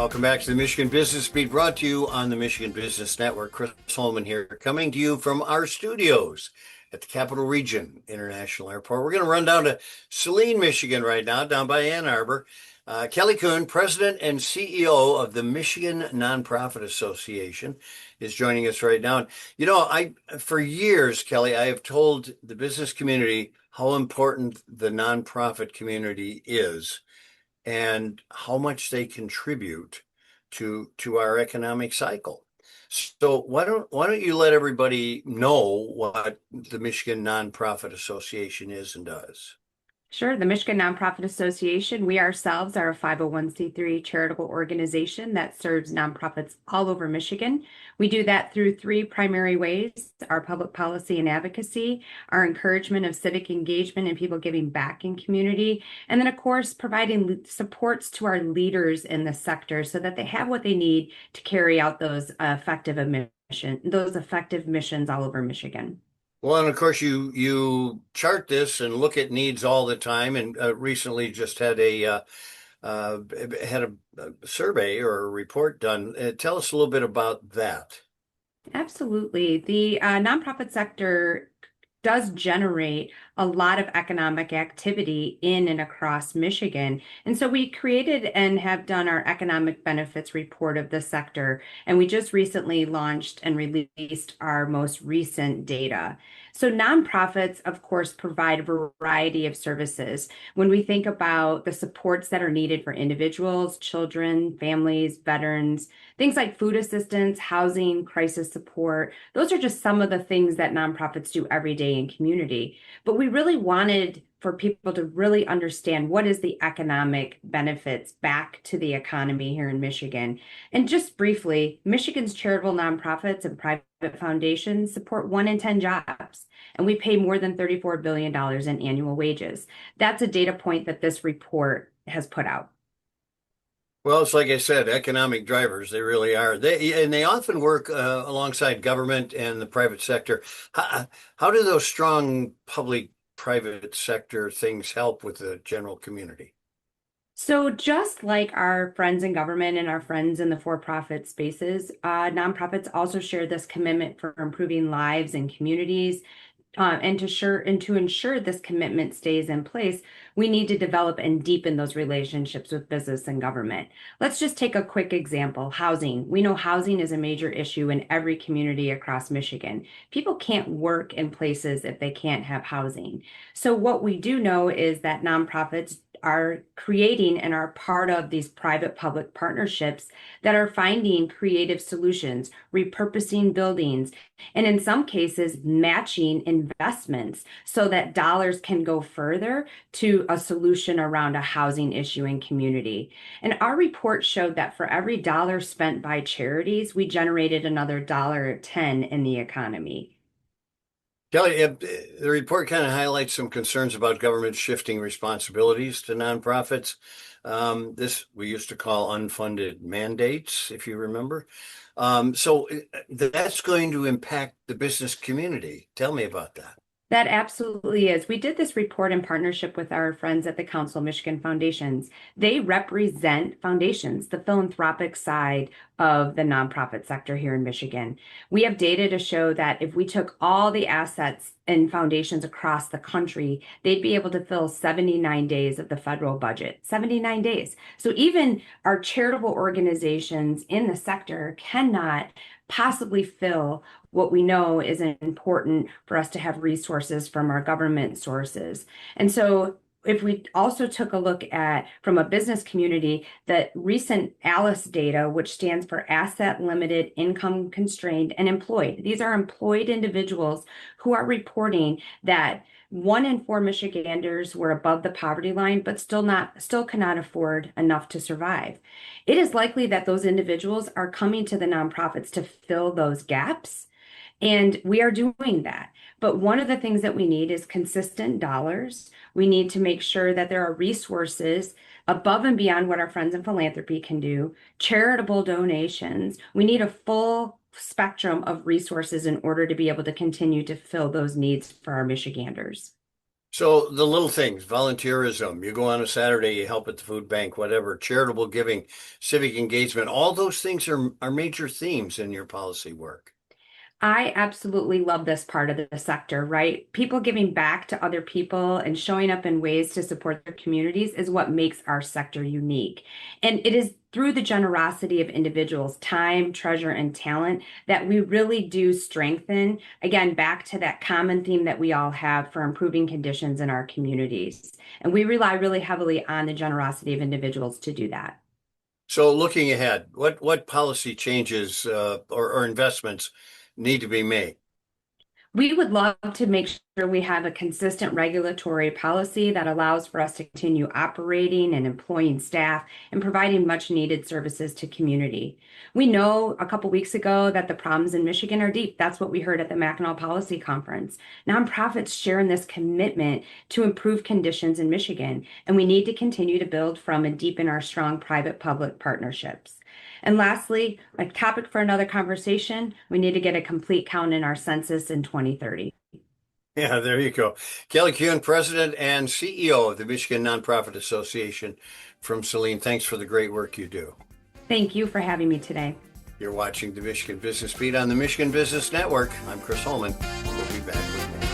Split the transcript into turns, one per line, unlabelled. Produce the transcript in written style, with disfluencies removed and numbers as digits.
Welcome back to the Michigan Business Beat, brought to you on the Michigan Business Network. Chris Holman here, coming to you from our studios at the Capital Region International Airport. We're going to run down to Saline, Michigan right now, down by Ann Arbor. Kelley Kuhn, President and CEO of the Michigan Nonprofit Association, is joining us right now. And, for years, Kelley, I have told the business community how important the nonprofit community is and how much they contribute to our economic cycle. So why don't you let everybody know what the Michigan Nonprofit Association is and does?
Sure. The Michigan Nonprofit Association, we ourselves are a 501c3 charitable organization that serves nonprofits all over Michigan. We do that through three primary ways: our public policy and advocacy, our encouragement of civic engagement and people giving back in community, and then, of course, providing supports to our leaders in the sector so that they have what they need to carry out those effective missions all over Michigan.
Well, and of course, you chart this and look at needs all the time, and recently just had uh, a survey or a report done. Tell us a little bit about that.
Absolutely. The nonprofit sector does generate a lot of economic activity in and across Michigan. And so we created and have done our economic benefits report of the sector. And we just recently launched and released our most recent data. So nonprofits, of course, provide a variety of services. When we think about the supports that are needed for individuals, children, families, veterans, things like food assistance, housing, crisis support, those are just some of the things that nonprofits do every day in community. But we really wanted for people to really understand what is the economic benefits back to the economy here in Michigan. And just briefly, Michigan's charitable nonprofits and private foundations support 1 in 10 jobs, and we pay more than $34 billion in annual wages. That's a data point that this report has put out.
Well, it's like I said, economic drivers. They really are. They often work alongside government and the private sector. How do those strong public-private sector things help with the general community?
So, just like our friends in government and our friends in the for-profit spaces, nonprofits also share this commitment for improving lives and communities. And to ensure this commitment stays in place, we need to develop and deepen those relationships with business and government. Let's just take a quick example: housing. We know housing is a major issue in every community across Michigan. People can't work in places if they can't have housing. So, what we do know is that nonprofits are creating and are part of these private-public partnerships that are finding creative solutions, repurposing buildings, and in some cases, matching investments so that dollars can go further to a solution around a housing issue in community. And our report showed that for every dollar spent by charities, we generated another $1.10 in the economy.
Kelley, the report kind of highlights some concerns about government shifting responsibilities to nonprofits. This we used to call unfunded mandates, if you remember. So that's going to impact the business community. Tell me about that.
That absolutely is. We did this report in partnership with our friends at the Council of Michigan Foundations. They represent foundations, the philanthropic side of the nonprofit sector here in Michigan. We have data to show that if we took all the assets in foundations across the country, they'd be able to fill 79 days of the federal budget. 79 days. So even our charitable organizations in the sector cannot possibly fill what we know is important for us to have resources from our government sources. And so if we also took a look at, from a business community, the recent ALICE data, which stands for Asset Limited, Income Constrained, and Employed. These are employed individuals who are reporting that 1 in 4 Michiganders were above the poverty line, but still cannot afford enough to survive. It is likely that those individuals are coming to the nonprofits to fill those gaps. And we are doing that. But one of the things that we need is consistent dollars. We need to make sure that there are resources above and beyond what our friends in philanthropy can do, charitable donations. We need a full spectrum of resources in order to be able to continue to fill those needs for our Michiganders.
So the little things, volunteerism, you go on a Saturday, you help at the food bank, whatever, charitable giving, civic engagement, all those things are major themes in your policy work.
I absolutely love this part of the sector, right? People giving back to other people and showing up in ways to support their communities is what makes our sector unique. And it is through the generosity of individuals, time, treasure, and talent that we really do strengthen, again, back to that common theme that we all have for improving conditions in our communities. And we rely really heavily on the generosity of individuals to do that.
So looking ahead, what policy changes or investments need to be made?
We would love to make sure we have a consistent regulatory policy that allows for us to continue operating and employing staff and providing much needed services to community. We know a couple weeks ago that the problems in Michigan are deep. That's what we heard at the Mackinac Policy Conference. Nonprofits share in this commitment to improve conditions in Michigan, and we need to continue to build from and deepen our strong private-public partnerships. And lastly, a topic for another conversation, we need to get a complete count in our census in 2030.
Yeah, there you go. Kelley Kuhn, President and CEO of the Michigan Nonprofit Association from Saline. Thanks for the great work you do.
Thank you for having me today.
You're watching the Michigan Business Beat on the Michigan Business Network. I'm Chris Holman. We'll be back with more.